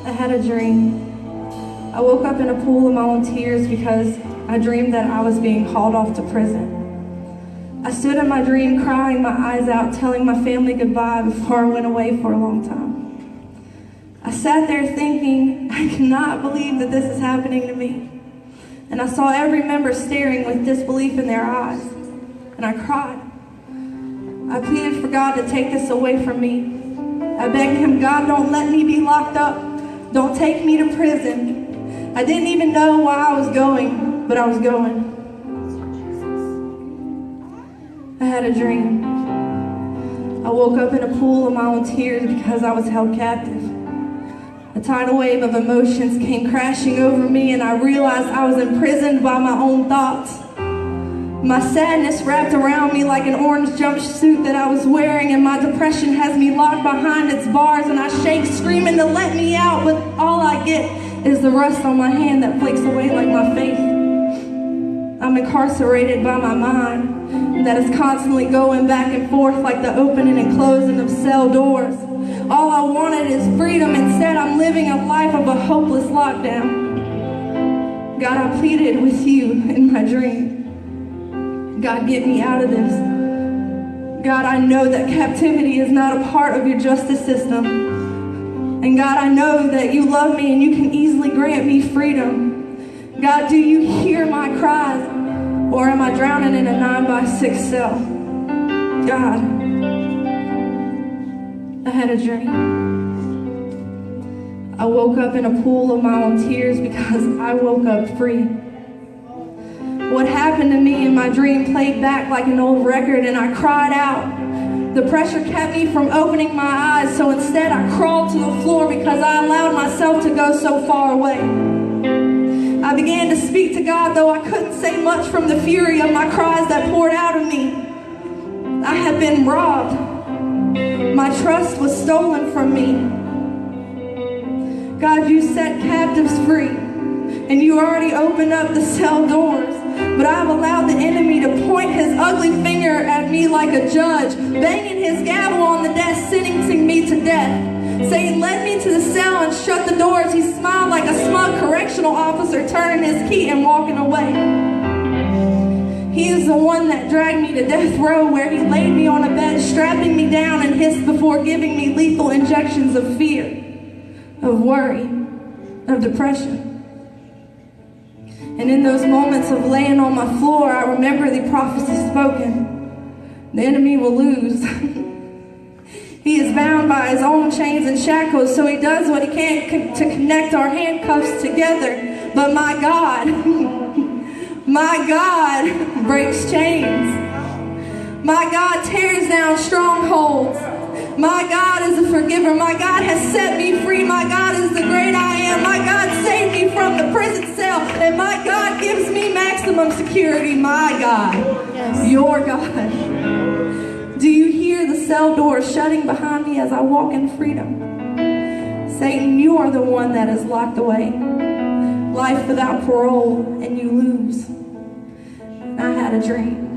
I had a dream. I woke up in a pool of my own tears because I dreamed that I was being hauled off to prison. I stood in my dream crying my eyes out, telling my family goodbye before I went away for a long time. I sat there thinking, I cannot believe that this is happening to me. And I saw every member staring with disbelief in their eyes. And I cried. I pleaded for God to take this away from me. I begged him, God, don't let me be locked up. Don't take me to prison. I didn't even know why I was going, but I was going. I had a dream. I woke up in a pool of my own tears because I was held captive. A tidal wave of emotions came crashing over me, and I realized I was imprisoned by my own thoughts. My sadness wrapped around me like an orange jumpsuit that I was wearing, and my depression has me locked behind its bars, and I shake screaming to let me out, but all I get is the rust on my hand that flakes away like my faith. I'm incarcerated by my mind that is constantly going back and forth like the opening and closing of cell doors. All I wanted is freedom. Instead, I'm living a life of a hopeless lockdown. God, I pleaded with you in my dream. God, get me out of this. God, I know that captivity is not a part of your justice system. And God, I know that you love me and you can easily grant me freedom. God, do you hear my cries? Or am I drowning in a 9x6 cell? God, I had a dream. I woke up in a pool of my own tears because I woke up free. What happened to me in my dream played back like an old record, and I cried out. The pressure kept me from opening my eyes, so instead I crawled to the floor because I allowed myself to go so far away. I began to speak to God, though I couldn't say much from the fury of my cries that poured out of me. I had been robbed. My trust was stolen from me. God, you set captives free, and you already opened up the cell doors. But I've allowed the enemy to point his ugly finger at me like a judge, banging his gavel on the desk, sentencing me to death. Saying, "Led me to the cell and shut the doors." He smiled like a smug correctional officer, turning his key and walking away. He is the one that dragged me to death row, where he laid me on a bed, strapping me down and hissed before giving me lethal injections of fear, of worry, of depression. And in those moments of laying on my floor, I remember the prophecy spoken. The enemy will lose. He is bound by his own chains and shackles, so he does what he can to connect our handcuffs together. But my God, my God breaks chains. My God tears down strongholds. My God is a forgiver. My God has set me free. My God is the great I am. My God saved me from the prison cell. And my God gives me maximum security. My God, yes. Your God. Do you hear the cell doors shutting behind me as I walk in freedom? Satan, you are the one that is locked away. Life without parole, and you lose. And I had a dream.